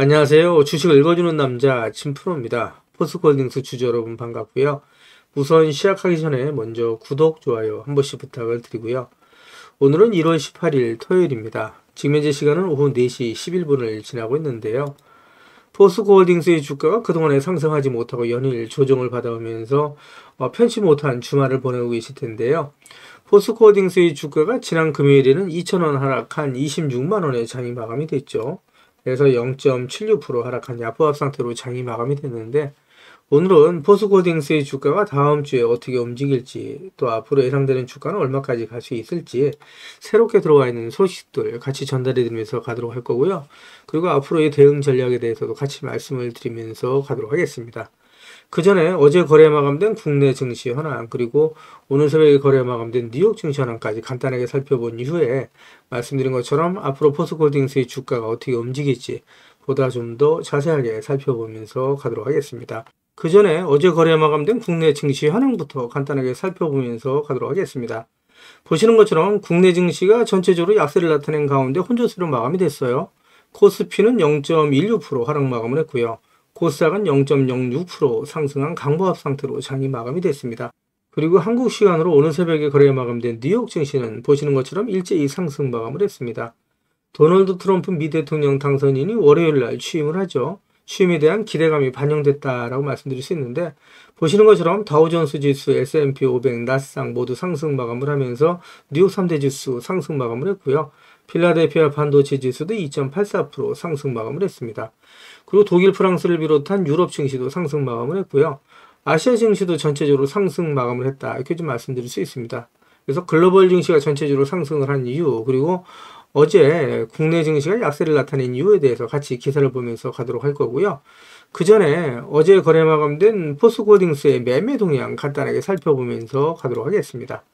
안녕하세요. 주식을 읽어주는 남자 진프로입니다. 포스코홀딩스 주주 여러분 반갑고요. 우선 시작하기 전에 먼저 구독, 좋아요 한 번씩 부탁을 드리고요. 오늘은 1월 18일 토요일입니다. 지금 현재 시간은 오후 4시 11분을 지나고 있는데요. 포스코홀딩스의 주가가 그동안에 상승하지 못하고 연일 조정을 받아오면서 편치 못한 주말을 보내고 계실 텐데요. 포스코홀딩스의 주가가 지난 금요일에는 2,000원 하락한 26만원에 장이 마감이 됐죠. 그래서 0.76% 하락한 야부합 상태로 장이 마감이 됐는데, 오늘은 포스코홀딩스의 주가가 다음 주에 어떻게 움직일지, 또 앞으로 예상되는 주가는 얼마까지 갈 수 있을지 새롭게 들어와 있는 소식들 같이 전달해 드리면서 가도록 할 거고요. 그리고 앞으로의 대응 전략에 대해서도 같이 말씀을 드리면서 가도록 하겠습니다. 그 전에 어제 거래 마감된 국내 증시 현황, 그리고 오늘 새벽에 거래 마감된 뉴욕 증시 현황까지 간단하게 살펴본 이후에 말씀드린 것처럼 앞으로 포스코홀딩스의 주가가 어떻게 움직일지 보다 좀 더 자세하게 살펴보면서 가도록 하겠습니다. 그 전에 어제 거래 마감된 국내 증시 현황부터 간단하게 살펴보면서 가도록 하겠습니다. 보시는 것처럼 국내 증시가 전체적으로 약세를 나타낸 가운데 혼조세로 마감이 됐어요. 코스피는 0.16% 하락 마감을 했고요. 코스닥은 0.06% 상승한 강보합 상태로 장이 마감이 됐습니다. 그리고 한국 시간으로 오늘 새벽에 거래 마감된 뉴욕 증시는 보시는 것처럼 일제히 상승 마감을 했습니다. 도널드 트럼프 미 대통령 당선인이 월요일날 취임을 하죠. 취임에 대한 기대감이 반영됐다라고 말씀드릴 수 있는데, 보시는 것처럼 다우존스 지수, S&P 500, 나스닥 모두 상승 마감을 하면서 뉴욕 3대 지수 상승 마감을 했고요. 필라델피아 반도체 지수도 2.84% 상승 마감을 했습니다. 그리고 독일, 프랑스를 비롯한 유럽 증시도 상승 마감을 했고요. 아시아 증시도 전체적으로 상승 마감을 했다, 이렇게 좀 말씀드릴 수 있습니다. 그래서 글로벌 증시가 전체적으로 상승을 한 이유, 그리고 어제 국내 증시가 약세를 나타낸 이유에 대해서 같이 기사를 보면서 가도록 할 거고요. 그 전에 어제 거래 마감된 포스코홀딩스의 매매 동향 간단하게 살펴보면서 가도록 하겠습니다.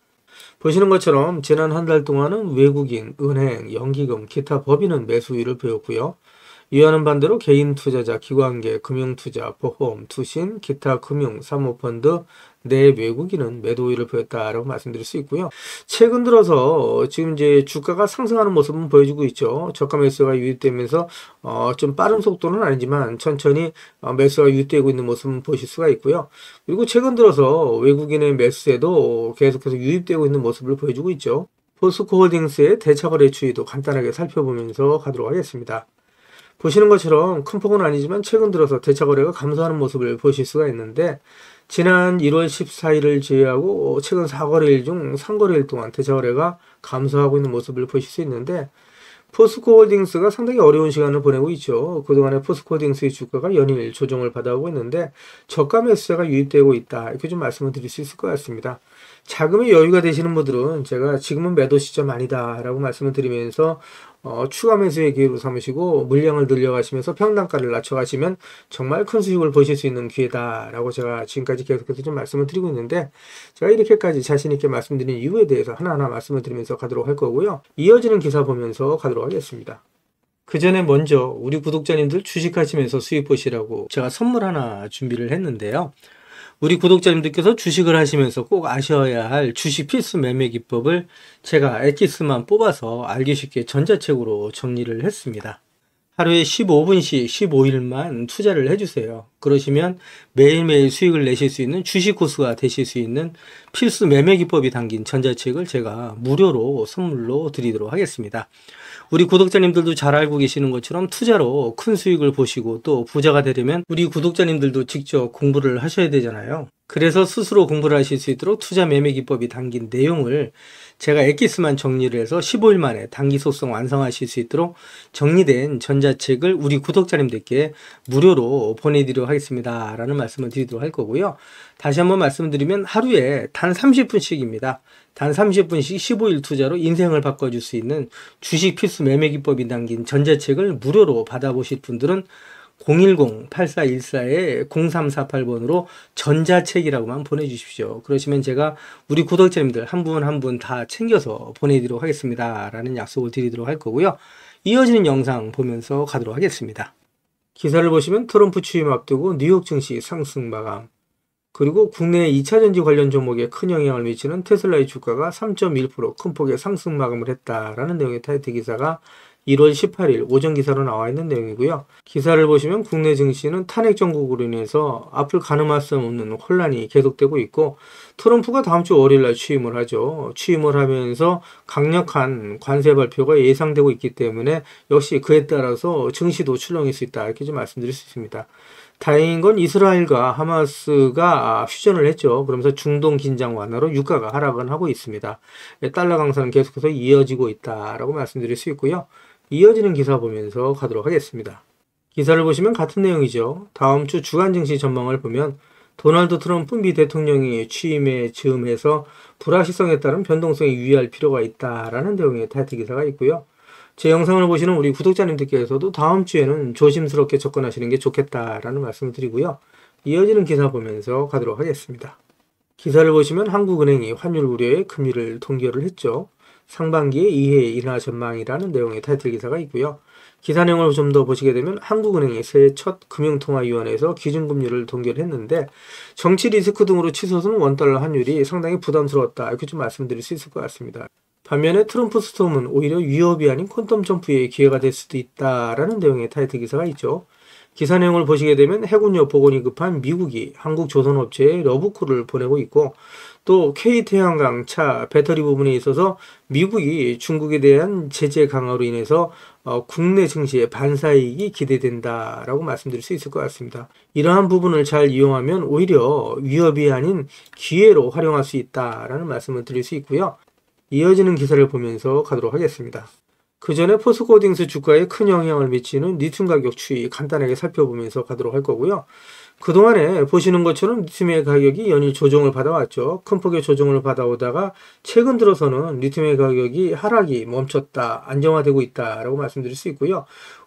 보시는 것처럼 지난 한 달 동안은 외국인, 은행, 연기금, 기타 법인은 매수 우위를 보였고요. 이와는 반대로 개인 투자자, 기관계, 금융투자, 보험, 투신, 기타 금융, 사모펀드, 내 외국인은 매도 우위를 보였다라고 말씀드릴 수 있고요. 최근 들어서 지금 이제 주가가 상승하는 모습은 보여주고 있죠. 저가 매수가 유입되면서 좀 빠른 속도는 아니지만 천천히 매수가 유입되고 있는 모습은 보실 수가 있고요. 그리고 최근 들어서 외국인의 매수세도 계속해서 유입되고 있는 모습을 보여주고 있죠. 포스코홀딩스의 대차거래 추이도 간단하게 살펴보면서 가도록 하겠습니다. 보시는 것처럼 큰 폭은 아니지만 최근 들어서 대차거래가 감소하는 모습을 보실 수가 있는데, 지난 1월 14일을 제외하고 최근 4거래일 중 3거래일 동안 대차거래가 감소하고 있는 모습을 보실 수 있는데, 포스코홀딩스가 상당히 어려운 시간을 보내고 있죠. 그동안에 포스코홀딩스의 주가가 연일 조정을 받아오고 있는데 저가 매수세가 유입되고 있다, 이렇게 좀 말씀을 드릴 수 있을 것 같습니다. 자금의 여유가 되시는 분들은 제가 지금은 매도 시점 아니다 라고 말씀을 드리면서 추가 매수의 기회로 삼으시고 물량을 늘려가시면서 평단가를 낮춰가시면 정말 큰 수익을 보실 수 있는 기회다 라고 제가 지금까지 계속해서 좀 말씀을 드리고 있는데, 제가 이렇게까지 자신있게 말씀드린 이유에 대해서 하나하나 말씀을 드리면서 가도록 할 거고요. 이어지는 기사 보면서 가도록 하겠습니다. 그 전에 먼저 우리 구독자님들 주식하시면서 수익 보시라고 제가 선물 하나 준비를 했는데요. 우리 구독자님들께서 주식을 하시면서 꼭 아셔야 할 주식 필수 매매 기법을 제가 엑기스만 뽑아서 알기 쉽게 전자책으로 정리를 했습니다. 하루에 15분씩 15일만 투자를 해주세요. 그러시면 매일매일 수익을 내실 수 있는 주식 고수가 되실 수 있는 필수 매매 기법이 담긴 전자책을 제가 무료로 선물로 드리도록 하겠습니다. 우리 구독자님들도 잘 알고 계시는 것처럼 투자로 큰 수익을 보시고 또 부자가 되려면 우리 구독자님들도 직접 공부를 하셔야 되잖아요. 그래서 스스로 공부를 하실 수 있도록 투자 매매 기법이 담긴 내용을 제가 엑기스만 정리를 해서 15일 만에 단기 속성 완성하실 수 있도록 정리된 전자책을 우리 구독자님들께 무료로 보내드리도록 하겠습니다 라는 말씀을 드리도록 할 거고요. 다시 한번 말씀드리면 하루에 단 30분씩입니다. 단 30분씩 15일 투자로 인생을 바꿔줄 수 있는 주식 필수 매매 기법이 담긴 전자책을 무료로 받아보실 분들은 010-8414-0348번으로 전자책이라고만 보내주십시오. 그러시면 제가 우리 구독자님들 한 분 한 분 다 챙겨서 보내드리도록 하겠습니다 라는 약속을 드리도록 할 거고요. 이어지는 영상 보면서 가도록 하겠습니다. 기사를 보시면 트럼프 취임 앞두고 뉴욕 증시 상승 마감, 그리고 국내 2차전지 관련 종목에 큰 영향을 미치는 테슬라의 주가가 3.1% 큰 폭의 상승 마감을 했다라는 내용의 타이틀 기사가 1월 18일 오전 기사로 나와 있는 내용이고요. 기사를 보시면 국내 증시는 탄핵 정국으로 인해서 앞을 가늠할 수 없는 혼란이 계속되고 있고, 트럼프가 다음 주 월요일날 취임을 하죠. 취임을 하면서 강력한 관세 발표가 예상되고 있기 때문에 역시 그에 따라서 증시도 출렁일 수 있다, 이렇게 좀 말씀드릴 수 있습니다. 다행인 건 이스라엘과 하마스가 휴전을 했죠. 그러면서 중동 긴장 완화로 유가가 하락은 하고 있습니다. 달러 강세는 계속해서 이어지고 있다라고 말씀드릴 수 있고요. 이어지는 기사 보면서 가도록 하겠습니다. 기사를 보시면 같은 내용이죠. 다음 주 주간 증시 전망을 보면 도널드 트럼프 미 대통령이 취임에 즈음해서 불확실성에 따른 변동성에 유의할 필요가 있다라는 내용의 타이틀 기사가 있고요. 제 영상을 보시는 우리 구독자님들께서도 다음 주에는 조심스럽게 접근하시는 게 좋겠다라는 말씀을 드리고요. 이어지는 기사 보면서 가도록 하겠습니다. 기사를 보시면 한국은행이 환율 우려에 금리를 동결을 했죠. 상반기에 2회 인하 전망이라는 내용의 타이틀 기사가 있고요. 기사 내용을 좀 더 보시게 되면 한국은행이 새해 첫 금융통화위원회에서 기준금리를 동결했는데 정치 리스크 등으로 치솟은 원달러 환율이 상당히 부담스러웠다, 이렇게 좀 말씀드릴 수 있을 것 같습니다. 반면에 트럼프 스톰은 오히려 위협이 아닌 퀀텀 점프의 기회가 될 수도 있다라는 내용의 타이틀 기사가 있죠. 기사 내용을 보시게 되면 해군력 복원이 급한 미국이 한국 조선업체에 러브콜을 보내고 있고, 또 K태양광 차 배터리 부분에 있어서 미국이 중국에 대한 제재 강화로 인해서 국내 증시의 반사이익이 기대된다라고 말씀드릴 수 있을 것 같습니다. 이러한 부분을 잘 이용하면 오히려 위협이 아닌 기회로 활용할 수 있다라는 말씀을 드릴 수 있고요. 이어지는 기사를 보면서 가도록 하겠습니다. 그 전에 포스코홀딩스 주가에 큰 영향을 미치는 리튬 가격 추이 간단하게 살펴보면서 가도록 할 거고요. 그동안에 보시는 것처럼 리튬의 가격이 연일 조정을 받아왔죠. 큰 폭의 조정을 받아오다가 최근 들어서는 리튬의 가격이 하락이 멈췄다, 안정화되고 있다라고 말씀드릴 수 있고요.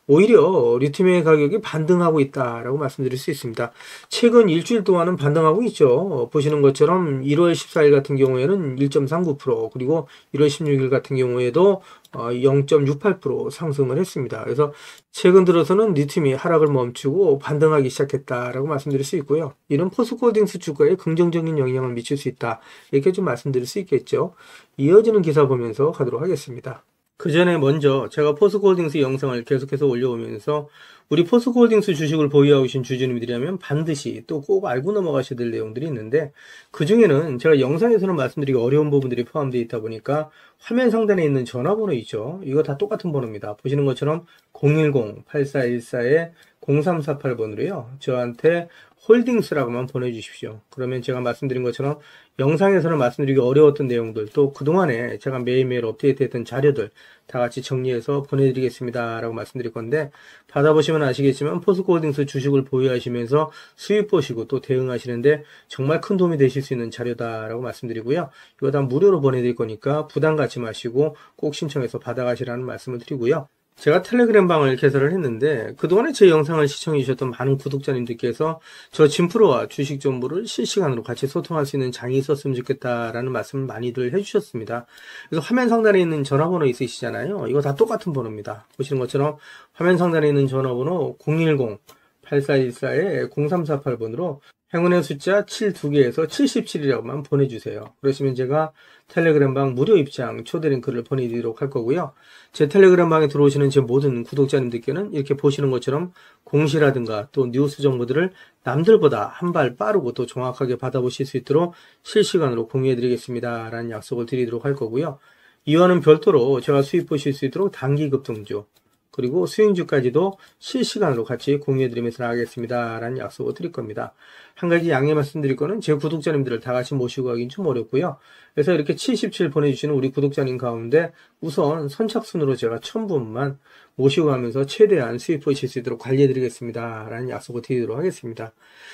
오히려 리튬의 가격이 반등하고 있다라고 말씀드릴 수 있습니다. 최근 일주일 동안은 반등하고 있죠. 보시는 것처럼 1월 14일 같은 경우에는 1.39%, 그리고 1월 16일 같은 경우에도 0.68% 상승을 했습니다. 그래서 최근 들어서는 리튬이 하락을 멈추고 반등하기 시작했다라고 말씀드릴 수 있고요. 이는 포스코홀딩스 주가에 긍정적인 영향을 미칠 수 있다, 이렇게 좀 말씀드릴 수 있겠죠. 이어지는 기사 보면서 가도록 하겠습니다. 그 전에 먼저 제가 포스코홀딩스 영상을 계속해서 올려오면서 우리 포스코홀딩스 주식을 보유하고 계신 주주님들이라면 반드시 또 꼭 알고 넘어가셔야 될 내용들이 있는데, 그 중에는 제가 영상에서는 말씀드리기 어려운 부분들이 포함되어 있다 보니까 화면 상단에 있는 전화번호 있죠. 이거 다 똑같은 번호입니다. 보시는 것처럼 010-8414-0348번으로요. 저한테 홀딩스라고만 보내주십시오. 그러면 제가 말씀드린 것처럼 영상에서는 말씀드리기 어려웠던 내용들, 또 그동안에 제가 매일매일 업데이트했던 자료들 다 같이 정리해서 보내드리겠습니다 라고 말씀드릴 건데, 받아보시면 아시겠지만 포스코홀딩스 주식을 보유하시면서 수익 보시고 또 대응하시는데 정말 큰 도움이 되실 수 있는 자료다라고 말씀드리고요. 이거 다 무료로 보내드릴 거니까 부담 갖지 마시고 꼭 신청해서 받아가시라는 말씀을 드리고요. 제가 텔레그램 방을 개설을 했는데 그동안에 제 영상을 시청해 주셨던 많은 구독자님들께서 저 진프로와 주식 정보를 실시간으로 같이 소통할 수 있는 장이 있었으면 좋겠다라는 말씀을 많이들 해주셨습니다. 그래서 화면 상단에 있는 전화번호 있으시잖아요. 이거 다 똑같은 번호입니다. 보시는 것처럼 화면 상단에 있는 전화번호 010-8414-0348번으로 행운의 숫자 7 2개에서 77이라고만 보내주세요. 그러시면 제가 텔레그램 방 무료 입장 초대 링크를 보내드리도록 할 거고요. 제 텔레그램 방에 들어오시는 제 모든 구독자님들께는 이렇게 보시는 것처럼 공시라든가 또 뉴스 정보들을 남들보다 한 발 빠르고 또 정확하게 받아보실 수 있도록 실시간으로 공유해드리겠습니다 라는 약속을 드리도록 할 거고요. 이와는 별도로 제가 수익 보실 수 있도록 단기 급등주, 그리고 수익주까지도 실시간으로 같이 공유해드리면서 나가겠습니다 라는 약속을 드릴 겁니다. 한 가지 양해 말씀드릴 거는 제 구독자님들을 다 같이 모시고 가긴 좀 어렵고요. 그래서 이렇게 77 보내주시는 우리 구독자님 가운데 우선 선착순으로 제가 1000분만 모시고 가면서 최대한 수익 보실 수 있도록 관리해드리겠습니다 라는 약속을 드리도록 하겠습니다.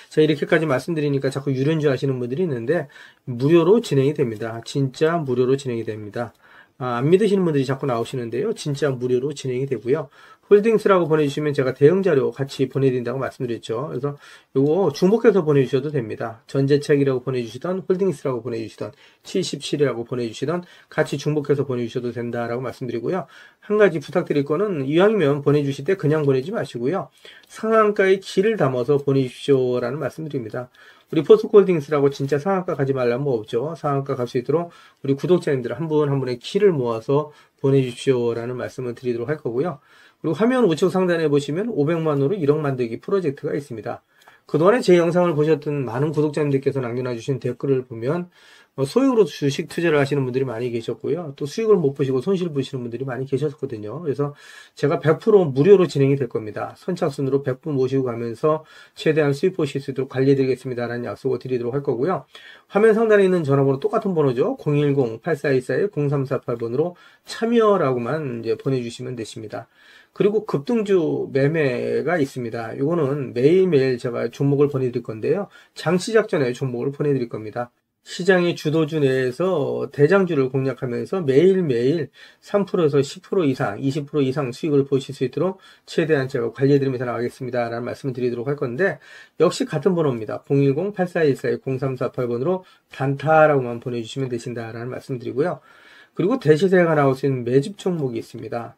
자, 이렇게까지 말씀드리니까 자꾸 유료인줄 아시는 분들이 있는데 무료로 진행이 됩니다. 진짜 무료로 진행이 됩니다. 안 믿으시는 분들이 자꾸 나오시는데요. 진짜 무료로 진행이 되고요. 홀딩스라고 보내주시면 제가 대응 자료 같이 보내드린다고 말씀드렸죠. 그래서 요거 중복해서 보내주셔도 됩니다. 전재책이라고 보내주시던 홀딩스라고 보내주시던 77이라고 보내주시던 같이 중복해서 보내주셔도 된다라고 말씀드리고요. 한 가지 부탁드릴 거는 이왕이면 보내주실 때 그냥 보내지 마시고요. 상한가에 키를 담아서 보내주십시오라는 말씀드립니다. 우리 포스코홀딩스라고 진짜 상한가 가지 말라는 거 없죠. 상한가 갈 수 있도록 우리 구독자님들 한 분 한 분의 키를 모아서 보내주십시오라는 말씀을 드리도록 할 거고요. 그리고 화면 우측 상단에 보시면 500만원으로 1억 만들기 프로젝트가 있습니다. 그동안에 제 영상을 보셨던 많은 구독자님들께서 남겨놔주신 댓글을 보면 소액으로 주식 투자를 하시는 분들이 많이 계셨고요. 또 수익을 못 보시고 손실 보시는 분들이 많이 계셨거든요. 그래서 제가 100% 무료로 진행이 될 겁니다. 선착순으로 100분 모시고 가면서 최대한 수익 보실 수 있도록 관리해드리겠습니다라는 약속을 드리도록 할 거고요. 화면 상단에 있는 전화번호 똑같은 번호죠. 010-8424-0348번으로 참여라고만 이제 보내주시면 되십니다. 그리고 급등주 매매가 있습니다. 이거는 매일매일 제가 종목을 보내드릴 건데요. 장 시작 전에 종목을 보내드릴 겁니다. 시장의 주도주 내에서 대장주를 공략하면서 매일매일 3%에서 10% 이상, 20% 이상 수익을 보실 수 있도록 최대한 제가 관리해드리면서 나가겠습니다. 라는 말씀을 드리도록 할 건데, 역시 같은 번호입니다. 010-8414-0348번으로 단타라고만 보내주시면 되신다라는 말씀 드리고요. 그리고 대시세가 나올 수 있는 매집 종목이 있습니다.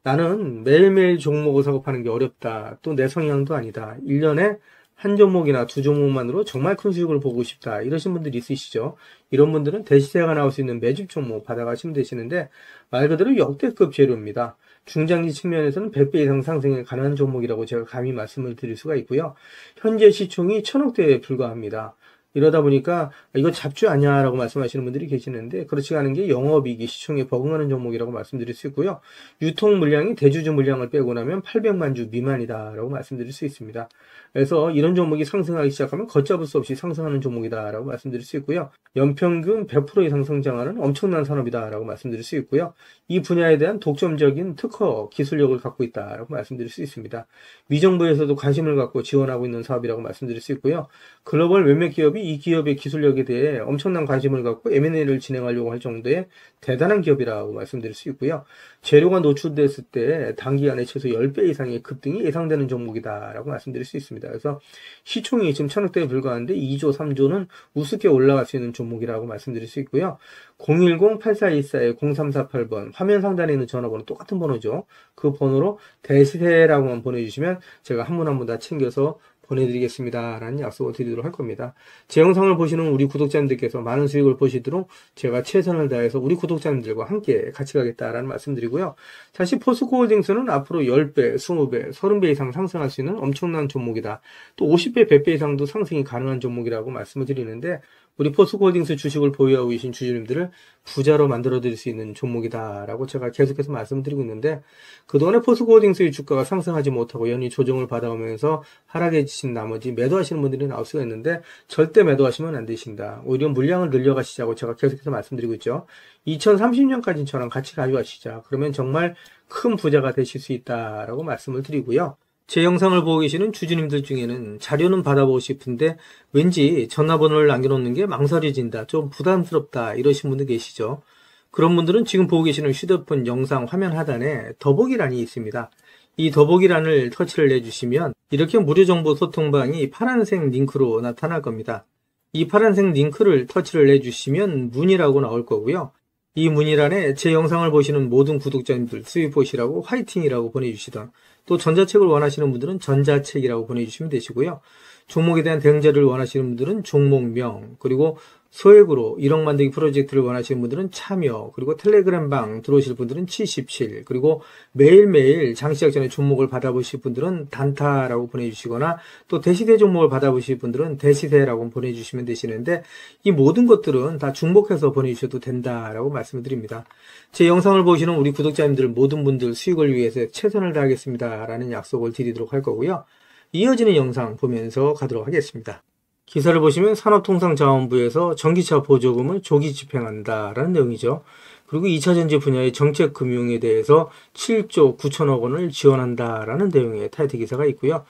나는 매일매일 종목을 작업하는 게 어렵다. 또 내 성향도 아니다. 1년에 한 종목이나 두 종목만으로 정말 큰 수익을 보고 싶다. 이러신 분들이 있으시죠. 이런 분들은 대시세가 나올 수 있는 매집 종목 받아가시면 되시는데 말 그대로 역대급 재료입니다. 중장기 측면에서는 100배 이상 상승에 가능한 종목이라고 제가 감히 말씀을 드릴 수가 있고요. 현재 시총이 1000억대에 불과합니다. 이러다 보니까 이거 잡주 아니야 라고 말씀하시는 분들이 계시는데 그렇지 않은 게 영업이익이 시총에 버금가는 종목이라고 말씀드릴 수 있고요. 유통 물량이 대주주 물량을 빼고 나면 800만 주 미만이다 라고 말씀드릴 수 있습니다. 그래서 이런 종목이 상승하기 시작하면 걷잡을 수 없이 상승하는 종목이다 라고 말씀드릴 수 있고요. 연평균 100% 이상 성장하는 엄청난 산업이다 라고 말씀드릴 수 있고요. 이 분야에 대한 독점적인 특허 기술력을 갖고 있다 라고 말씀드릴 수 있습니다. 미정부에서도 관심을 갖고 지원하고 있는 사업이라고 말씀드릴 수 있고요. 글로벌 몇몇 기업이 이 기업의 기술력에 대해 엄청난 관심을 갖고 M&A를 진행하려고 할 정도의 대단한 기업이라고 말씀드릴 수 있고요. 재료가 노출됐을 때 단기간에 최소 10배 이상의 급등이 예상되는 종목이다라고 말씀드릴 수 있습니다. 그래서 시총이 지금 1000억대에 불과한데 2조, 3조는 우습게 올라갈 수 있는 종목이라고 말씀드릴 수 있고요. 010-8424-0348번 화면 상단에 있는 전화번호 똑같은 번호죠. 그 번호로 대시세라고만 보내주시면 제가 한 분 한 분 다 챙겨서 보내드리겠습니다. 라는 약속을 드리도록 할 겁니다. 제 영상을 보시는 우리 구독자님들께서 많은 수익을 보시도록 제가 최선을 다해서 우리 구독자님들과 함께 같이 가겠다라는 말씀드리고요. 사실 포스코홀딩스는 앞으로 10배, 20배, 30배 이상 상승할 수 있는 엄청난 종목이다. 또 50배, 100배 이상도 상승이 가능한 종목이라고 말씀을 드리는데 우리 포스코홀딩스 주식을 보유하고 계신 주주님들을 부자로 만들어 드릴 수 있는 종목이다라고 제가 계속해서 말씀을 드리고 있는데 그동안에 포스코홀딩스의 주가가 상승하지 못하고 연이 조정을 받아오면서 하락해지신 나머지 매도하시는 분들이 나올 수가 있는데 절대 매도하시면 안 되신다. 오히려 물량을 늘려가시자고 제가 계속해서 말씀드리고 있죠. 2030년까지는 저랑 같이 가져가시자. 그러면 정말 큰 부자가 되실 수 있다라고 말씀을 드리고요. 제 영상을 보고 계시는 주주님들 중에는 자료는 받아보고 싶은데 왠지 전화번호를 남겨놓는 게 망설여진다, 좀 부담스럽다 이러신 분들 계시죠. 그런 분들은 지금 보고 계시는 휴대폰 영상 화면 하단에 더보기란이 있습니다. 이 더보기란을 터치를 해주시면 이렇게 무료정보 소통방이 파란색 링크로 나타날 겁니다. 이 파란색 링크를 터치를 해주시면 문의라고 나올 거고요. 이 문의란에 제 영상을 보시는 모든 구독자님들 수익 보시라고 화이팅이라고 보내주시던 또 전자책을 원하시는 분들은 전자책이라고 보내주시면 되시고요. 종목에 대한 대응자를 원하시는 분들은 종목명, 그리고 소액으로 1억 만들기 프로젝트를 원하시는 분들은 참여, 그리고 텔레그램방 들어오실 분들은 77, 그리고 매일매일 장시작 전에 종목을 받아보실 분들은 단타라고 보내주시거나 또 대시세 종목을 받아보실 분들은 대시세라고 보내주시면 되시는데 이 모든 것들은 다 중복해서 보내주셔도 된다라고 말씀을 드립니다. 제 영상을 보시는 우리 구독자님들 모든 분들 수익을 위해서 최선을 다하겠습니다 라는 약속을 드리도록 할 거고요. 이어지는 영상 보면서 가도록 하겠습니다. 기사를 보시면 산업통상자원부에서 전기차 보조금을 조기 집행한다라는 내용이죠. 그리고 2차전지 분야의 정책금융에 대해서 7조 9천억 원을 지원한다라는 내용의 타이틀 기사가 있고요.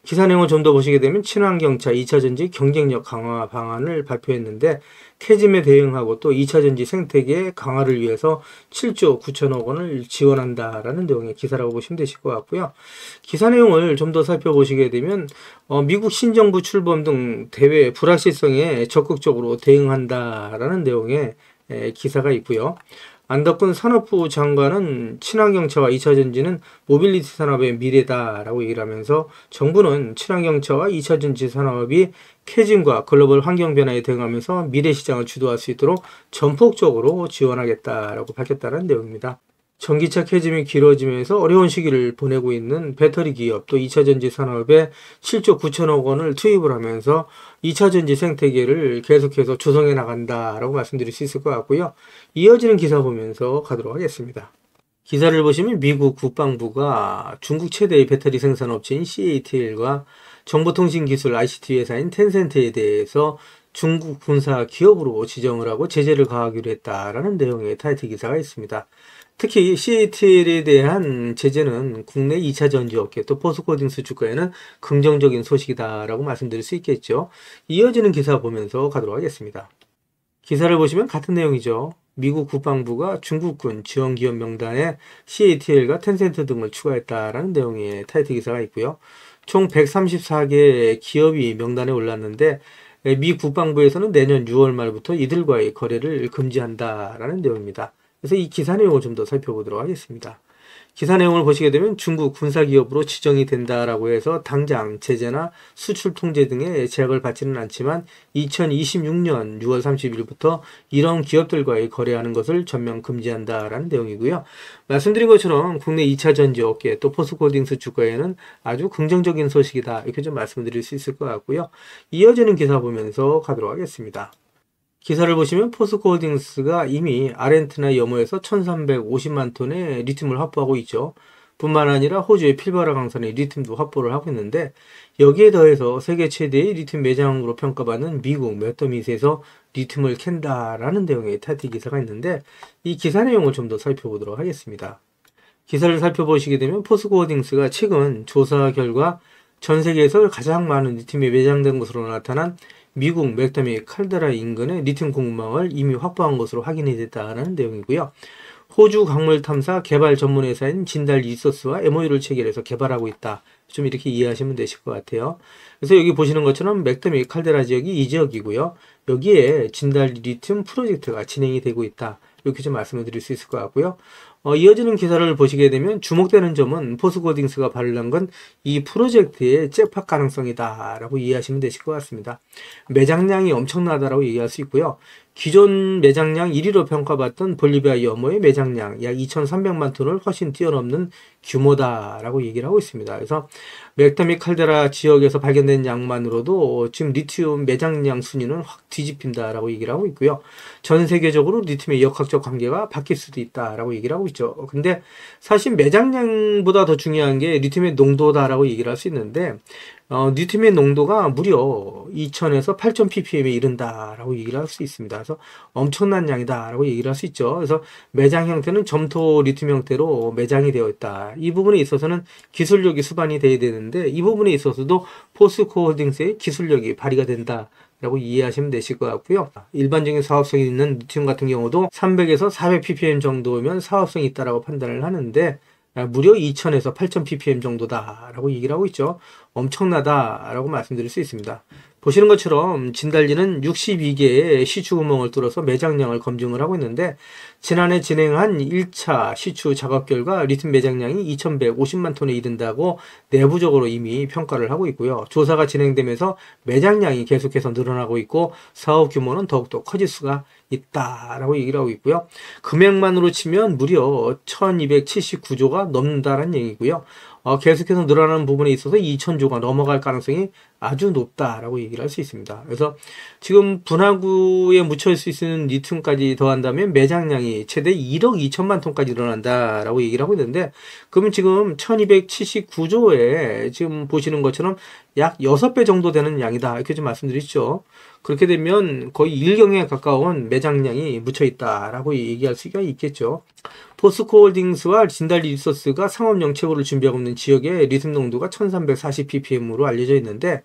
기사 내용을 좀 더 보시게 되면 친환경차 2차전지 경쟁력 강화 방안을 발표했는데 캐즘에 대응하고 또 2차전지 생태계 강화를 위해서 7조 9천억 원을 지원한다라는 내용의 기사라고 보시면 되실 것 같고요. 기사 내용을 좀 더 살펴보시게 되면 미국 신정부 출범 등 대외 불확실성에 적극적으로 대응한다라는 내용의 기사가 있고요. 안덕근 산업부 장관은 친환경차와 2차전지는 모빌리티 산업의 미래다라고 얘기를 하면서 정부는 친환경차와 2차전지 산업이 캐즘과 글로벌 환경 변화에 대응하면서 미래 시장을 주도할 수 있도록 전폭적으로 지원하겠다라고 밝혔다는 내용입니다. 전기차 캐즘이 길어지면서 어려운 시기를 보내고 있는 배터리 기업 또 2차전지 산업에 7조 9천억 원을 투입을 하면서 2차전지 생태계를 계속해서 조성해 나간다라고 말씀드릴 수 있을 것 같고요. 이어지는 기사 보면서 가도록 하겠습니다. 기사를 보시면 미국 국방부가 중국 최대의 배터리 생산업체인 CATL과 정보통신기술 ICT 회사인 텐센트에 대해서 중국 군사 기업으로 지정을 하고 제재를 가하기로 했다라는 내용의 타이틀 기사가 있습니다. 특히 CATL에 대한 제재는 국내 2차 전지업계 또 포스코홀딩스 주가에는 긍정적인 소식이다라고 말씀드릴 수 있겠죠. 이어지는 기사 보면서 가도록 하겠습니다. 기사를 보시면 같은 내용이죠. 미국 국방부가 중국군 지원기업 명단에 CATL과 텐센트 등을 추가했다라는 내용의 타이틀 기사가 있고요. 총 134개의 기업이 명단에 올랐는데 미 국방부에서는 내년 6월 말부터 이들과의 거래를 금지한다라는 내용입니다. 그래서 이 기사 내용을 좀 더 살펴보도록 하겠습니다. 기사 내용을 보시게 되면 중국 군사기업으로 지정이 된다라고 해서 당장 제재나 수출 통제 등의 제약을 받지는 않지만 2026년 6월 30일부터 이런 기업들과의 거래하는 것을 전면 금지한다라는 내용이고요. 말씀드린 것처럼 국내 2차 전지 업계 또 포스코홀딩스 주가에는 아주 긍정적인 소식이다 이렇게 좀 말씀드릴 수 있을 것 같고요. 이어지는 기사 보면서 가도록 하겠습니다. 기사를 보시면 포스코홀딩스가 이미 아르헨티나 염호에서 1350만 톤의 리튬을 확보하고 있죠. 뿐만 아니라 호주의 필바라 강산에 리튬도 확보를 하고 있는데 여기에 더해서 세계 최대의 리튬 매장으로 평가받는 미국 맷더밋에서 리튬을 캔다라는 내용의 타이틀 기사가 있는데 이 기사 내용을 좀 더 살펴보도록 하겠습니다. 기사를 살펴보시게 되면 포스코홀딩스가 최근 조사 결과 전 세계에서 가장 많은 리튬이 매장된 것으로 나타난 미국 맥더밋 칼데라 인근의 리튬 공급망을 이미 확보한 것으로 확인이 됐다는 내용이고요. 호주 광물 탐사 개발 전문 회사인 진달 리소스와 MOU를 체결해서 개발하고 있다. 좀 이렇게 이해하시면 되실 것 같아요. 그래서 여기 보시는 것처럼 맥더밋 칼데라 지역이 이 지역이고요. 여기에 진달 리튬 프로젝트가 진행이 되고 있다. 이렇게 좀 말씀을 드릴 수 있을 것 같고요. 이어지는 기사를 보시게 되면 주목되는 점은 포스코홀딩스가 발표한 건 이 프로젝트의 잭팟 가능성이다 라고 이해하시면 되실 것 같습니다. 매장량이 엄청나다라고 얘기할 수 있고요. 기존 매장량 1위로 평가받던 볼리비아 염호의 매장량 약 2300만 톤을 훨씬 뛰어넘는 규모다라고 얘기를 하고 있습니다. 그래서 맥더밋 칼데라 지역에서 발견된 양만으로도 지금 리튬 매장량 순위는 확 뒤집힌다라고 얘기를 하고 있고요. 전 세계적으로 리튬의 역학적 관계가 바뀔 수도 있다라고 얘기를 하고 있죠. 근데 사실 매장량보다 더 중요한 게 리튬의 농도다라고 얘기를 할 수 있는데 리튬의 농도가 무려 2000에서 8000 ppm에 이른다라고 얘기를 할 수 있습니다. 그래서 엄청난 양이다라고 얘기를 할 수 있죠. 그래서 매장 형태는 점토 리튬 형태로 매장이 되어 있다. 이 부분에 있어서는 기술력이 수반이 돼야 되는데 이 부분에 있어서도 포스코홀딩스의 기술력이 발휘가 된다. 라고 이해하시면 되실 것 같고요. 일반적인 사업성이 있는 리튬 같은 경우도 300에서 400 ppm 정도면 사업성이 있다라고 판단을 하는데 무려 2000에서 8000 ppm 정도다라고 얘기를 하고 있죠. 엄청나다라고 말씀드릴 수 있습니다. 보시는 것처럼 진달리는 62개의 시추 구멍을 뚫어서 매장량을 검증을 하고 있는데 지난해 진행한 1차 시추 작업 결과 리튬 매장량이 2150만 톤에 이른다고 내부적으로 이미 평가를 하고 있고요. 조사가 진행되면서 매장량이 계속해서 늘어나고 있고 사업 규모는 더욱더 커질 수가 있다라고 얘기를 하고 있고요. 금액만으로 치면 무려 1279조가 넘는다는 얘기고요. 계속해서 늘어나는 부분에 있어서 2000조가 넘어갈 가능성이 아주 높다라고 얘기를 할 수 있습니다. 그래서 지금 분화구에 묻힐 수 있는 리튬까지 더한다면 매장량이 최대 1억 2천만 톤까지 일어난다라고 얘기를 하고 있는데, 그러면 지금 1279조에 지금 보시는 것처럼 약 6배 정도 되는 양이다, 이렇게 좀 말씀드리죠. 그렇게 되면 거의 1경에 가까운 매장량이 묻혀 있다라고 얘기할 수가 있겠죠. 포스코홀딩스와 진달리 리소스가 상업용 채굴을 준비하고 있는 지역의 리튬 농도가 1340ppm으로 알려져 있는데,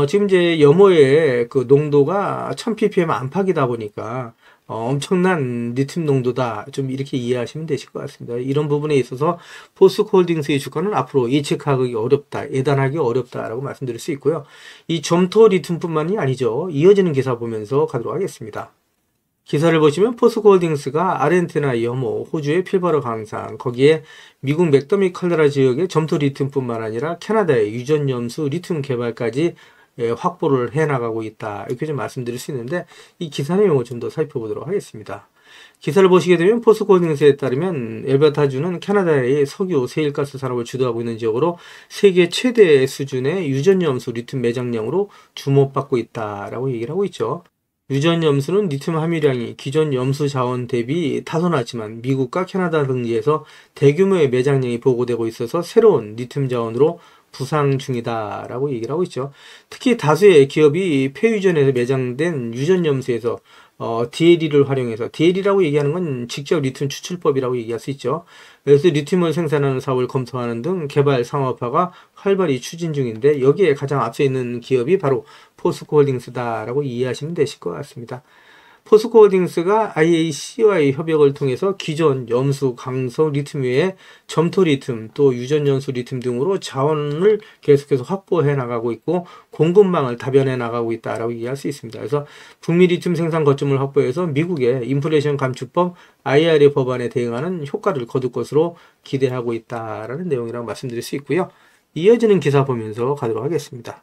지금 이제 염호의 그 농도가 1000ppm 안팎이다 보니까 엄청난 리튬 농도다, 좀 이렇게 이해하시면 되실 것 같습니다. 이런 부분에 있어서 포스코홀딩스의 주가는 앞으로 예측하기 어렵다, 예단하기 어렵다라고 말씀드릴 수 있고요. 이 점토 리튬뿐만이 아니죠. 이어지는 기사 보면서 가도록 하겠습니다. 기사를 보시면 포스코홀딩스가 아르헨티나 염호, 호주의 필버러 강산, 거기에 미국 맥더미 칼데라 지역의 점토 리튬뿐만 아니라 캐나다의 유전염수 리튬 개발까지 확보를 해나가고 있다, 이렇게 좀 말씀드릴 수 있는데, 이 기사 내용을 좀 더 살펴보도록 하겠습니다. 기사를 보시게 되면 포스코홀딩스에 따르면 엘버타주는 캐나다의 석유, 세일가스 산업을 주도하고 있는 지역으로 세계 최대 수준의 유전염수 리튬 매장량으로 주목받고 있다라고 얘기를 하고 있죠. 유전염수는 리튬 함유량이 기존 염수 자원 대비 다소 낮지만 미국과 캐나다 등지에서 대규모의 매장량이 보고되고 있어서 새로운 리튬 자원으로 부상 중이다라고 얘기를 하고 있죠. 특히 다수의 기업이 폐유전에서 매장된 유전염수에서 DLE를 활용해서, DLE라고 얘기하는 건 직접 리튬 추출법이라고 얘기할 수 있죠. 그래서 리튬을 생산하는 사업을 검토하는 등 개발 상업화가 활발히 추진 중인데, 여기에 가장 앞서 있는 기업이 바로 포스코홀딩스다라고 이해하시면 되실 것 같습니다. 포스코홀딩스가 IAC와의 협약을 통해서 기존 염수, 강소 리튬 외에 점토 리튬, 또 유전연수 리튬 등으로 자원을 계속해서 확보해 나가고 있고 공급망을 다변해 나가고 있다라고 이해할 수 있습니다. 그래서 북미 리튬 생산 거점을 확보해서 미국의 인플레이션 감축법 IRA 법안에 대응하는 효과를 거둘 것으로 기대하고 있다라는 내용이라고 말씀드릴 수 있고요. 이어지는 기사 보면서 가도록 하겠습니다.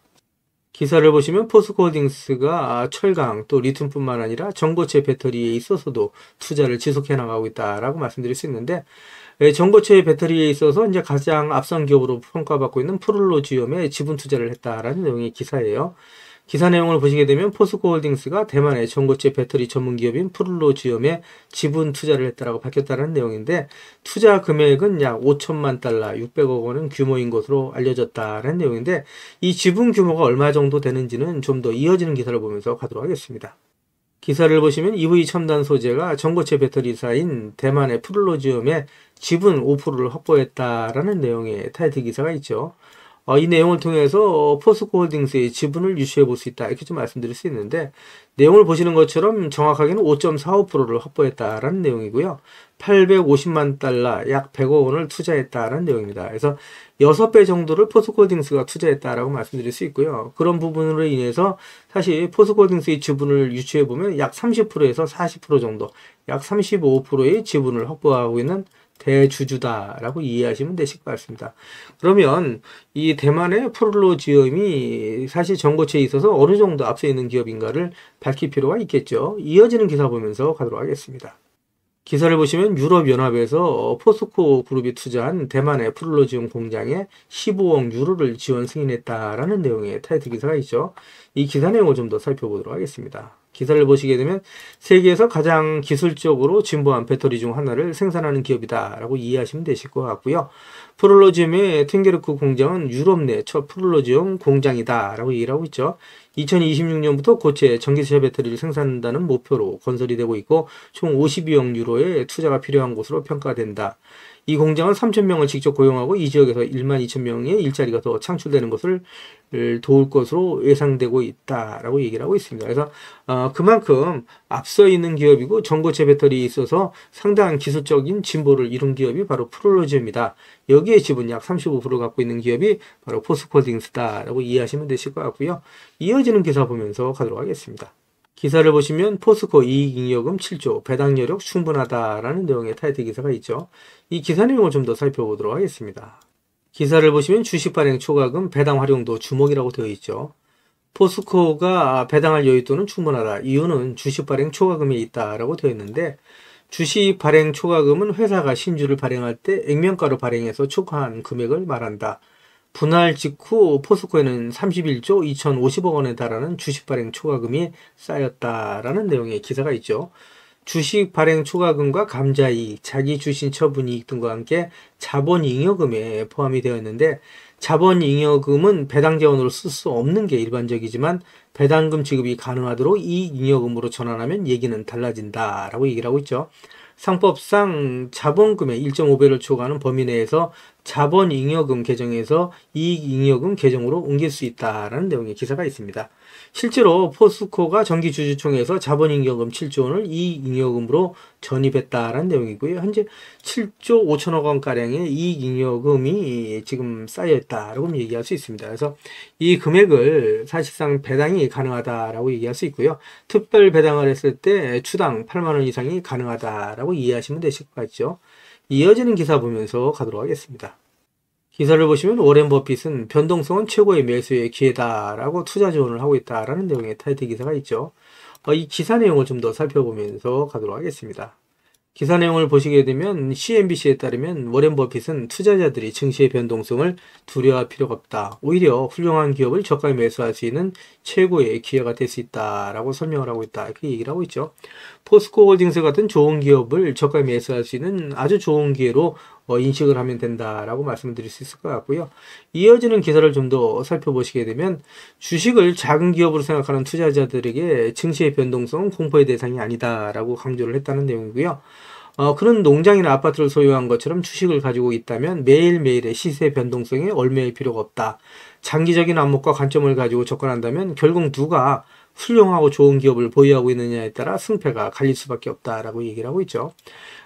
기사를 보시면 포스코홀딩스가 철강 또 리튬뿐만 아니라 전고체 배터리에 있어서도 투자를 지속해 나가고 있다라고 말씀드릴 수 있는데, 전고체 배터리에 있어서 이제 가장 앞선 기업으로 평가받고 있는 프롤로지엄에 지분 투자를 했다라는 내용의 기사예요. 기사 내용을 보시게 되면 포스코홀딩스가 대만의 전고체 배터리 전문 기업인 프롤로지엄에 지분 투자를 했다라고 밝혔다는 내용인데, 투자 금액은 약 5천만 달러, 600억 원은 규모인 것으로 알려졌다는 내용인데, 이 지분 규모가 얼마 정도 되는지는 좀 더 이어지는 기사를 보면서 가도록 하겠습니다. 기사를 보시면 EV 첨단 소재가 전고체 배터리사인 대만의 프롤로지엄에 지분 5%를 확보했다라는 내용의 타이틀 기사가 있죠. 이 내용을 통해서 포스코홀딩스의 지분을 유추해 볼 수 있다, 이렇게 좀 말씀드릴 수 있는데, 내용을 보시는 것처럼 정확하게는 5.45%를 확보했다라는 내용이고요. 850만 달러, 약 100억 원을 투자했다라는 내용입니다. 그래서 6배 정도를 포스코홀딩스가 투자했다라고 말씀드릴 수 있고요. 그런 부분으로 인해서 사실 포스코홀딩스의 지분을 유추해 보면 약 30%에서 40% 정도, 약 35%의 지분을 확보하고 있는 대주주다라고 이해하시면 되실 것 같습니다. 그러면 이 대만의 프롤로지엄이 사실 전고체에 있어서 어느 정도 앞서 있는 기업인가를 밝힐 필요가 있겠죠. 이어지는 기사 보면서 가도록 하겠습니다. 기사를 보시면 유럽연합에서 포스코 그룹이 투자한 대만의 프롤로지엄 공장에 15억 유로를 지원 승인했다라는 내용의 타이틀 기사가 있죠. 이 기사 내용을 좀 더 살펴보도록 하겠습니다. 기사를 보시게 되면 세계에서 가장 기술적으로 진보한 배터리 중 하나를 생산하는 기업이다 라고 이해하시면 되실 것 같고요. 프롤로지엄의 팅게르크 공장은 유럽 내 첫 프롤로지엄 공장이다 라고 얘기를 하고 있죠. 2026년부터 고체 전기차 배터리를 생산한다는 목표로 건설이 되고 있고 총 52억 유로의 투자가 필요한 곳으로 평가된다. 이 공장은 3,000명을 직접 고용하고 이 지역에서 12,000명의 일자리가 더 창출되는 것을 도울 것으로 예상되고 있다라고 얘기를 하고 있습니다. 그래서 그만큼 앞서 있는 기업이고 전고체 배터리에 있어서 상당한 기술적인 진보를 이룬 기업이 바로 프롤로지엄이다. 여기에 지분 약 35% 갖고 있는 기업이 바로 포스코홀딩스다라고 이해하시면 되실 것 같고요. 이어지는 기사 보면서 가도록 하겠습니다. 기사를 보시면 포스코 이익잉여금 7조, 배당 여력 충분하다라는 내용의 타이틀 기사가 있죠. 이 기사 내용을 좀 더 살펴보도록 하겠습니다. 기사를 보시면 주식 발행 초과금, 배당 활용도 주목이라고 되어 있죠. 포스코가 배당할 여윳돈은 충분하다. 이유는 주식 발행 초과금이 있다라고 되어 있는데, 주식 발행 초과금은 회사가 신주를 발행할 때 액면가로 발행해서 초과한 금액을 말한다. 분할 직후 포스코에는 31조 2,050억 원에 달하는 주식 발행 초과금이 쌓였다라는 내용의 기사가 있죠. 주식 발행 초과금과 감자이익, 자기 주신 처분이익 등과 함께 자본잉여금에 포함이 되어 있는데, 자본잉여금은 배당 자원으로 쓸 수 없는 게 일반적이지만 배당금 지급이 가능하도록 이익잉여금으로 전환하면 얘기는 달라진다라고 얘기를 하고 있죠. 상법상 자본금의 1.5배를 초과하는 범위 내에서 자본잉여금 계정에서 이익잉여금 계정으로 옮길 수 있다라는 내용의 기사가 있습니다. 실제로 포스코가 정기주주총회에서 자본잉여금 7조 원을 이익잉여금으로 전입했다라는 내용이고요. 현재 7조 5천억 원가량의 이익잉여금이 지금 쌓여있다라고 얘기할 수 있습니다. 그래서 이 금액을 사실상 배당이 가능하다라고 얘기할 수 있고요. 특별 배당을 했을 때 추당 8만 원 이상이 가능하다라고 이해하시면 되실 것 같죠. 이어지는 기사 보면서 가도록 하겠습니다. 기사를 보시면 워렌 버핏은 변동성은 최고의 매수의 기회다라고 투자 조언을 하고 있다라는 내용의 타이틀 기사가 있죠. 이 기사 내용을 좀 더 살펴보면서 가도록 하겠습니다. 기사 내용을 보시게 되면 CNBC에 따르면 워렌 버핏은 투자자들이 증시의 변동성을 두려워할 필요가 없다. 오히려 훌륭한 기업을 저가에 매수할 수 있는 최고의 기회가 될 수 있다라고 설명을 하고 있다. 그 얘기를 하고 있죠. 포스코 홀딩스 같은 좋은 기업을 저가에 매수할 수 있는 아주 좋은 기회로 인식을 하면 된다라고 말씀을 드릴 수 있을 것 같고요. 이어지는 기사를 좀 더 살펴보시게 되면 주식을 작은 기업으로 생각하는 투자자들에게 증시의 변동성은 공포의 대상이 아니다라고 강조를 했다는 내용이고요. 그런 농장이나 아파트를 소유한 것처럼 주식을 가지고 있다면 매일매일의 시세 변동성에 얽매일 필요가 없다. 장기적인 안목과 관점을 가지고 접근한다면 결국 누가 훌륭하고 좋은 기업을 보유하고 있느냐에 따라 승패가 갈릴 수밖에 없다라고 얘기를 하고 있죠.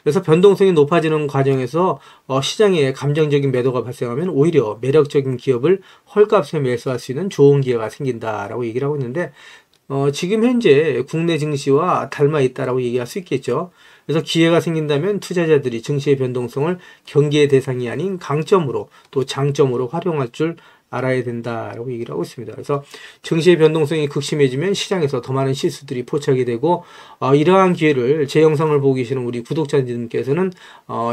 그래서 변동성이 높아지는 과정에서 시장에 감정적인 매도가 발생하면 오히려 매력적인 기업을 헐값에 매수할 수 있는 좋은 기회가 생긴다라고 얘기를 하고 있는데, 지금 현재 국내 증시와 닮아 있다라고 얘기할 수 있겠죠. 그래서 기회가 생긴다면 투자자들이 증시의 변동성을 경계의 대상이 아닌 강점으로 또 장점으로 활용할 줄 알아야 된다라고 얘기를 하고 있습니다. 그래서 증시의 변동성이 극심해지면 시장에서 더 많은 실수들이 포착이 되고, 이러한 기회를 제 영상을 보고 계시는 우리 구독자님께서는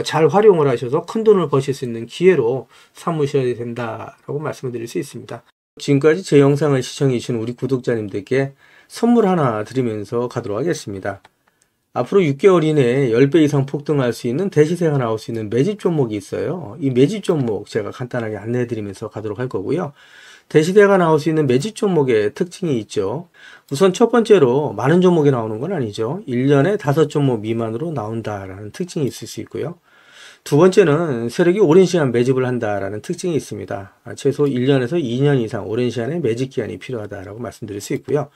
잘 활용을 하셔서 큰 돈을 버실 수 있는 기회로 삼으셔야 된다라고 말씀을 드릴 수 있습니다. 지금까지 제 영상을 시청해 주신 우리 구독자님들께 선물 하나 드리면서 가도록 하겠습니다. 앞으로 6개월 이내에 10배 이상 폭등할 수 있는 대시세가 나올 수 있는 매집 종목이 있어요. 이 매집 종목 제가 간단하게 안내해 드리면서 가도록 할 거고요. 대시세가 나올 수 있는 매집 종목의 특징이 있죠. 우선 첫 번째로 많은 종목이 나오는 건 아니죠. 1년에 5종목 미만으로 나온다라는 특징이 있을 수 있고요. 두 번째는 세력이 오랜 시간 매집을 한다라는 특징이 있습니다. 최소 1년에서 2년 이상 오랜 시간의 매집 기간이 필요하다라고 말씀드릴 수 있고요.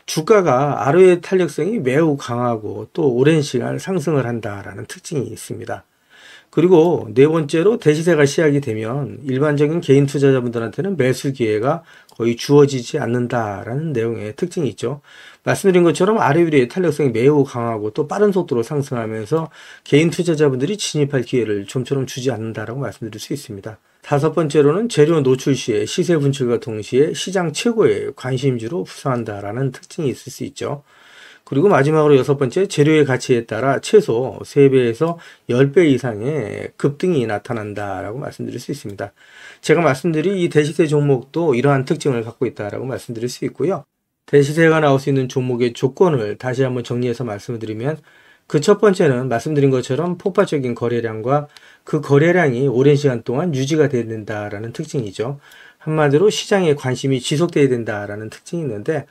주가가 ROE 탄력성이 매우 강하고 또 오랜 시간 상승을 한다라는 특징이 있습니다. 그리고 네 번째로 대시세가 시작이 되면 일반적인 개인 투자자분들한테는 매수 기회가 거의 주어지지 않는다라는 내용의 특징이 있죠. 말씀드린 것처럼 ROE의 탄력성이 매우 강하고 또 빠른 속도로 상승하면서 개인 투자자분들이 진입할 기회를 좀처럼 주지 않는다라고 말씀드릴 수 있습니다. 다섯 번째로는 재료 노출 시에 시세 분출과 동시에 시장 최고의 관심주로 부상한다라는 특징이 있을 수 있죠. 그리고 마지막으로 여섯 번째, 재료의 가치에 따라 최소 3배에서 10배 이상의 급등이 나타난다라고 말씀드릴 수 있습니다. 제가 말씀드린 이 대시세 종목도 이러한 특징을 갖고 있다라고 말씀드릴 수 있고요. 대시세가 나올 수 있는 종목의 조건을 다시 한번 정리해서 말씀을 드리면, 그 첫 번째는 말씀드린 것처럼 폭발적인 거래량과 그 거래량이 오랜 시간 동안 유지가 돼야 된다라는 특징이죠. 한마디로 시장에 관심이 지속돼야 된다라는 특징이 있는데,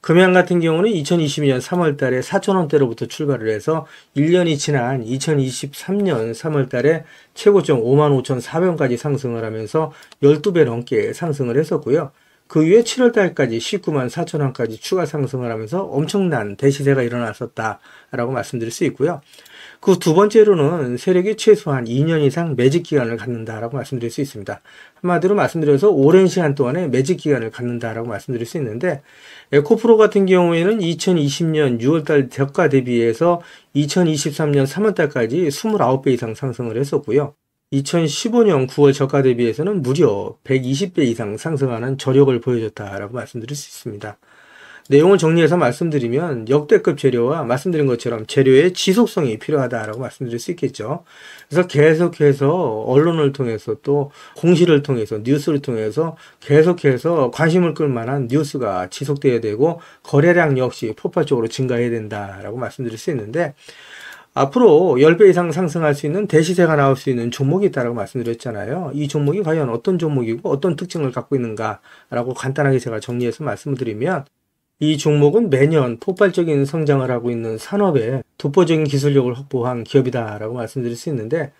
금양 같은 경우는 2022년 3월 달에 4,000원대로부터 출발을 해서 1년이 지난 2023년 3월 달에 최고점 55,400원까지 상승을 하면서 12배 넘게 상승을 했었고요. 그 이후에 7월 달까지 194,000원까지 추가 상승을 하면서 엄청난 대시세가 일어났었다라고 말씀드릴 수 있고요. 그 두 번째로는 세력이 최소한 2년 이상 매집 기간을 갖는다라고 말씀드릴 수 있습니다. 한마디로 말씀드려서 오랜 시간 동안에 매집 기간을 갖는다라고 말씀드릴 수 있는데, 에코프로 같은 경우에는 2020년 6월달 저가 대비해서 2023년 3월달까지 29배 이상 상승을 했었고요. 2015년 9월 저가 대비해서는 무려 120배 이상 상승하는 저력을 보여줬다라고 말씀드릴 수 있습니다. 내용을 정리해서 말씀드리면 역대급 재료와 말씀드린 것처럼 재료의 지속성이 필요하다라고 말씀드릴 수 있겠죠. 그래서 계속해서 언론을 통해서 또 공시를 통해서 뉴스를 통해서 계속해서 관심을 끌 만한 뉴스가 지속돼야 되고 거래량 역시 폭발적으로 증가해야 된다라고 말씀드릴 수 있는데, 앞으로 10배 이상 상승할 수 있는 대시세가 나올 수 있는 종목이 있다고 말씀드렸잖아요. 이 종목이 과연 어떤 종목이고 어떤 특징을 갖고 있는가라고 간단하게 제가 정리해서 말씀을 드리면, 이 종목은 매년 폭발적인 성장을 하고 있는 산업에 독보적인 기술력을 확보한 기업이다라고 말씀드릴 수 있는데,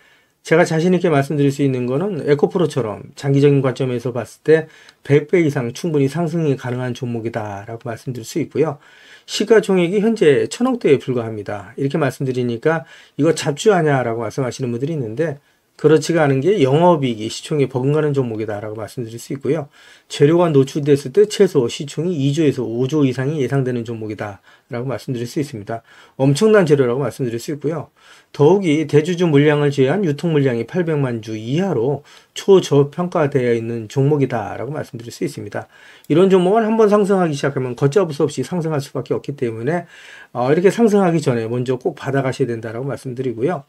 제가 자신 있게 말씀드릴 수 있는 거는 에코프로처럼 장기적인 관점에서 봤을 때 100배 이상 충분히 상승이 가능한 종목이다라고 말씀드릴 수 있고요. 시가총액이 현재 1000억대에 불과합니다. 이렇게 말씀드리니까 이거 잡주하냐라고 말씀하시는 분들이 있는데, 그렇지가 않은 게 영업이익이 시총에 버금가는 종목이다라고 말씀드릴 수 있고요. 재료가 노출됐을 때 최소 시총이 2조에서 5조 이상이 예상되는 종목이다라고 말씀드릴 수 있습니다. 엄청난 재료라고 말씀드릴 수 있고요. 더욱이 대주주 물량을 제외한 유통 물량이 800만 주 이하로 초저평가되어 있는 종목이다라고 말씀드릴 수 있습니다. 이런 종목은 한번 상승하기 시작하면 걷잡을 수 없이 상승할 수밖에 없기 때문에 이렇게 상승하기 전에 먼저 꼭 받아가셔야 된다라고 말씀드리고요.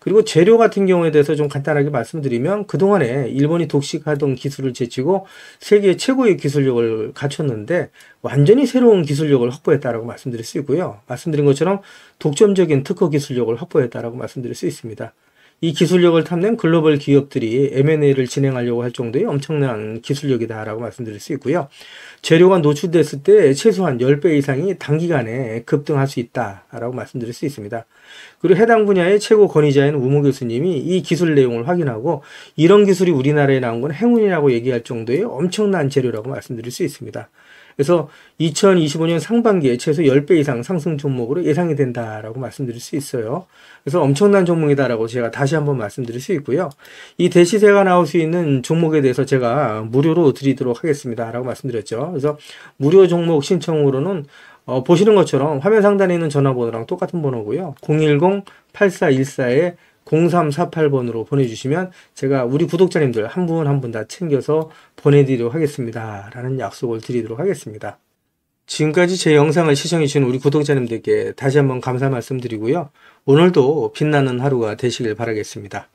그리고 재료 같은 경우에 대해서 좀 간단하게 말씀드리면, 그동안에 일본이 독식하던 기술을 제치고 세계 최고의 기술력을 갖췄는데 완전히 새로운 기술력을 확보했다라고 말씀드릴 수 있고요. 말씀드린 것처럼 독점적인 특허 기술력을 확보했다라고 말씀드릴 수 있습니다. 이 기술력을 탐낸 글로벌 기업들이 M&A를 진행하려고 할 정도의 엄청난 기술력이다라고 말씀드릴 수 있고요. 재료가 노출됐을 때 최소한 10배 이상이 단기간에 급등할 수 있다라고 말씀드릴 수 있습니다. 그리고 해당 분야의 최고 권위자인 우모 교수님이 이 기술 내용을 확인하고 이런 기술이 우리나라에 나온 건 행운이라고 얘기할 정도의 엄청난 재료라고 말씀드릴 수 있습니다. 그래서 2025년 상반기에 최소 10배 이상 상승 종목으로 예상이 된다라고 말씀드릴 수 있어요. 그래서 엄청난 종목이다라고 제가 다시 한번 말씀드릴 수 있고요. 이 대시세가 나올 수 있는 종목에 대해서 제가 무료로 드리도록 하겠습니다라고 말씀드렸죠. 그래서 무료 종목 신청으로는 보시는 것처럼 화면 상단에 있는 전화번호랑 똑같은 번호고요. 010-8414에 0348번으로 보내주시면 제가 우리 구독자님들 한 분 한 분 다 챙겨서 보내드리도록 하겠습니다 라는 약속을 드리도록 하겠습니다. 지금까지 제 영상을 시청해주신 우리 구독자님들께 다시 한번 감사 말씀드리고요. 오늘도 빛나는 하루가 되시길 바라겠습니다.